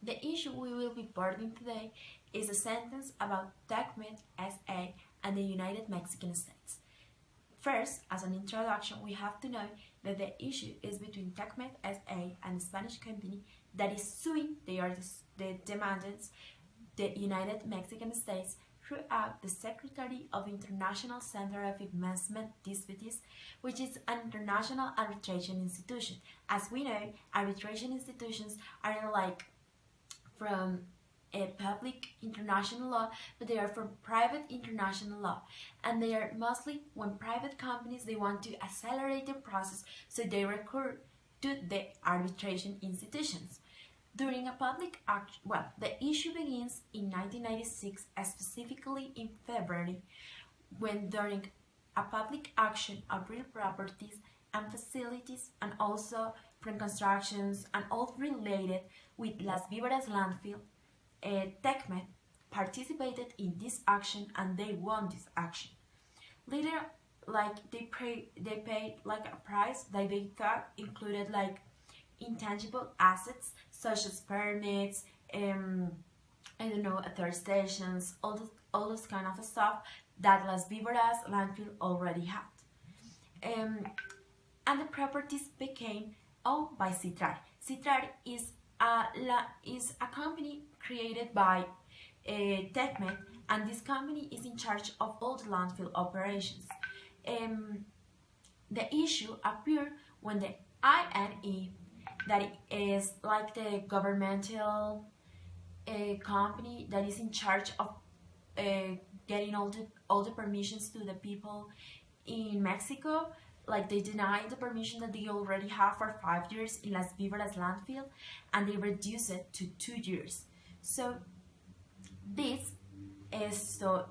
The issue we will be burning today is a sentence about Tecmed SA and the United Mexican States. First, as an introduction, we have to know that the issue is between Tecmed SA and the Spanish company that is suing the demandants, the United Mexican States, throughout the Secretary of International Center of Investment Disputes, which is an international arbitration institution. As we know, arbitration institutions are like from a public international law, but they are from private international law, and they are mostly when private companies they want to accelerate the process, so they recur to the arbitration institutions. During a public action, the issue begins in 1996, specifically in February, when during a public action of real properties and facilities, and also from constructions and all related with Las Víboras landfill, Tecmed participated in this action and they won this action. Later, they paid like a price that they thought included like intangible assets such as permits, third stations, all this kind of stuff that Las Víboras landfill already had. And the properties became owned by Citrar. Citrar is a company created by Tecmed, and this company is in charge of all the landfill operations. The issue appeared when the INE, that is like the governmental company that is in charge of getting all the permissions to the people in Mexico, like they denied the permission that they already have for 5 years in Las Víboras landfill, and they reduced it to 2 years. So this is so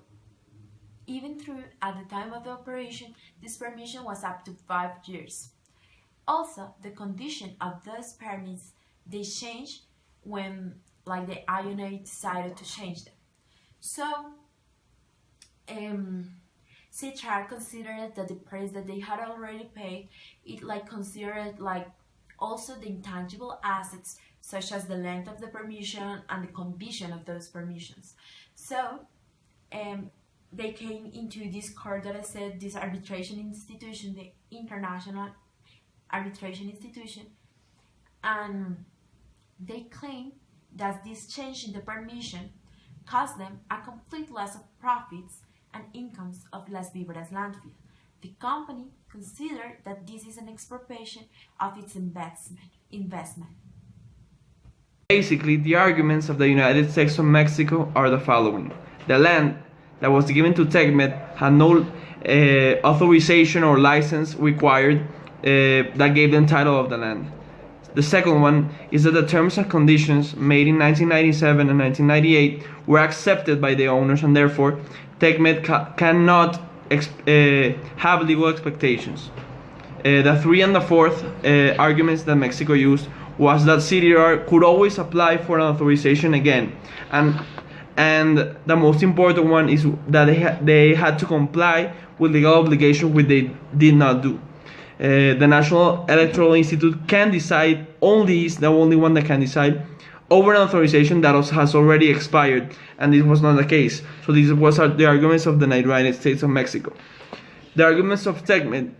even through at the time of the operation, this permission was up to 5 years. Also, the condition of those permits they changed when like the INA decided to change them. So Citrar considered that the price that they had already paid, it like considered like also the intangible assets such as the length of the permission and the condition of those permissions. So they came into this court that I said, this arbitration institution, the International Arbitration Institution, and they claim that this change in the permission caused them a complete loss of profits and incomes of Las Víboras landfill. The company considered that this is an expropriation of its investment. Basically, the arguments of the United States of Mexico are the following. The land that was given to Tecmed had no authorization or license required that gave them title of the land. The second one is that the terms and conditions made in 1997 and 1998 were accepted by the owners, and therefore Tecmed cannot have legal expectations. The three and the fourth arguments that Mexico used was that CDR could always apply for an authorization again, and the most important one is that they had to comply with legal obligation, which they did not do. The National Electoral Institute can decide, only is the only one that can decide over an authorization that has already expired, and this was not the case. So these was the arguments of the United States of Mexico. The arguments of Tecmed,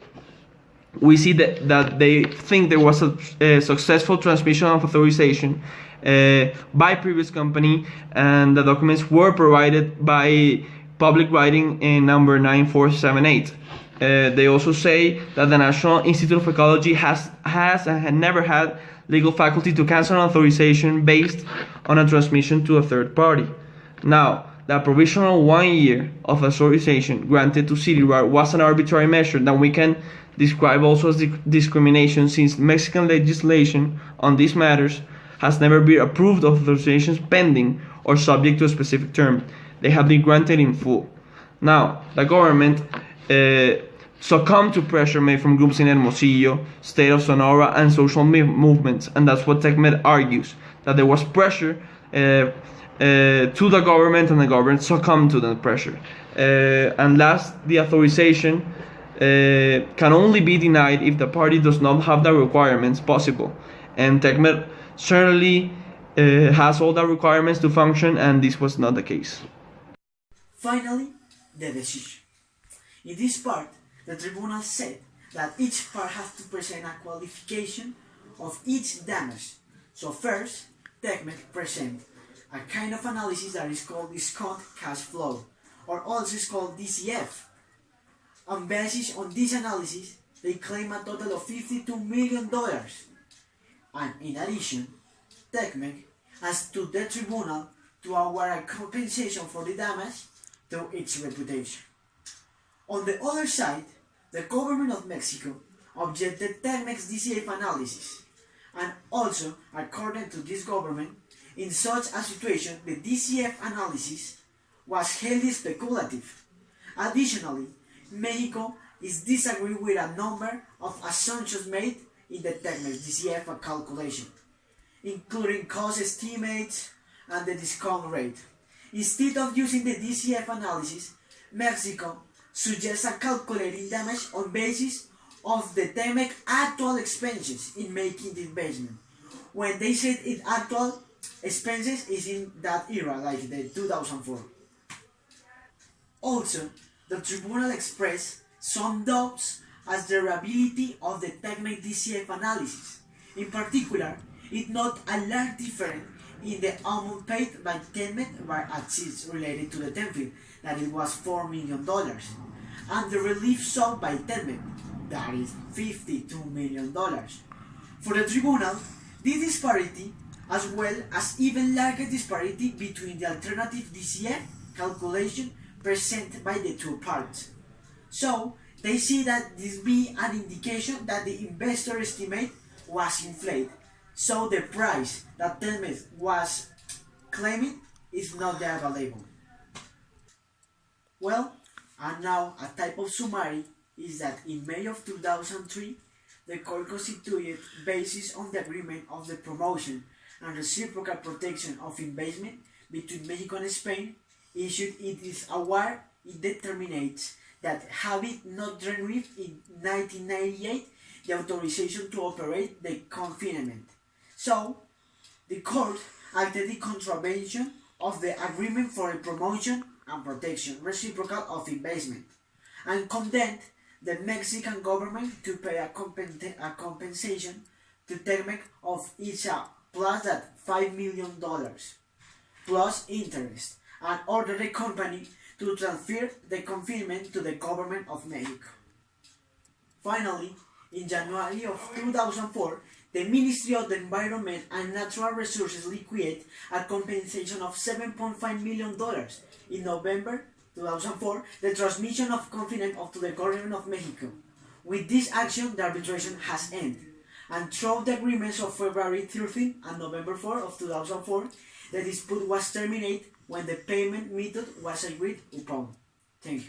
we see that they think there was a successful transmission of authorization by previous company, and the documents were provided by public writing in number 9478. They also say that the National Institute of Ecology has and had never had legal faculty to cancel an authorization based on a transmission to a third party. Now, the provisional 1 year of authorization granted to CDR was an arbitrary measure that we can describe also as discrimination, since Mexican legislation on these matters has never been approved of authorizations pending or subject to a specific term. They have been granted in full. Now, the government succumbed to pressure made from groups in Hermosillo, state of Sonora, and social movements, and that's what Tecmed argues, that there was pressure to the government, and the government succumbed to the pressure. And last, the authorization can only be denied if the party does not have the requirements possible, and Tecmed certainly has all the requirements to function, and this was not the case. Finally, the decision. In this part, the tribunal said that each part has to present a qualification of each damage. So first, Tecmed present a kind of analysis that is called discount cash flow, or also is called DCF. And based on this analysis, they claim a total of $52 million. And in addition, Tecmed asked to the tribunal to award a compensation for the damage to its reputation. On the other side, the government of Mexico objected Tecmed's DCF analysis, and also, according to this government, in such a situation, the DCF analysis was highly speculative. Additionally, Mexico is disagreeing with a number of assumptions made in the Tecmed DCF calculation, including cost estimates and the discount rate. Instead of using the DCF analysis, Mexico suggests a calculating damage on basis of the Tecmed actual expenses in making the investment. When they said it actual expenses is in that era, like the 2004. Also, the tribunal expressed some doubts as the reliability of the Tecmed DCF analysis. In particular, it noted a large difference in the amount paid by Tecmed by assets related to the Tenfield, that it was $4 million, and the relief sought by Tecmed, that is $52 million. For the tribunal, this disparity, as well as even larger disparity between the alternative DCF calculation presented by the two parts. So, they see that this be an indication that the investor estimate was inflated. So the price that Tecmed was claiming is not there available. Well, and now a type of summary is that in May of 2003, the court constituted, based on the agreement of the promotion and reciprocal protection of investment between Mexico and Spain, issued its award. It determines that having not renewed in 1998 the authorization to operate the confinement. So, the court acted in contravention of the agreement for the promotion and protection reciprocal of investment, and condemned the Mexican government to pay a compensation to Tecmed of each plus that $5 million plus interest, and ordered the company to transfer the confinement to the government of Mexico. Finally, in January of 2004, the Ministry of the Environment and Natural Resources liquidated a compensation of $7.5 million. In November 2004, the transmission of confinement to the government of Mexico. With this action, the arbitration has ended, and through the agreements of February 13 and November 4 of 2004, the dispute was terminated when the payment method was agreed upon. Thank you.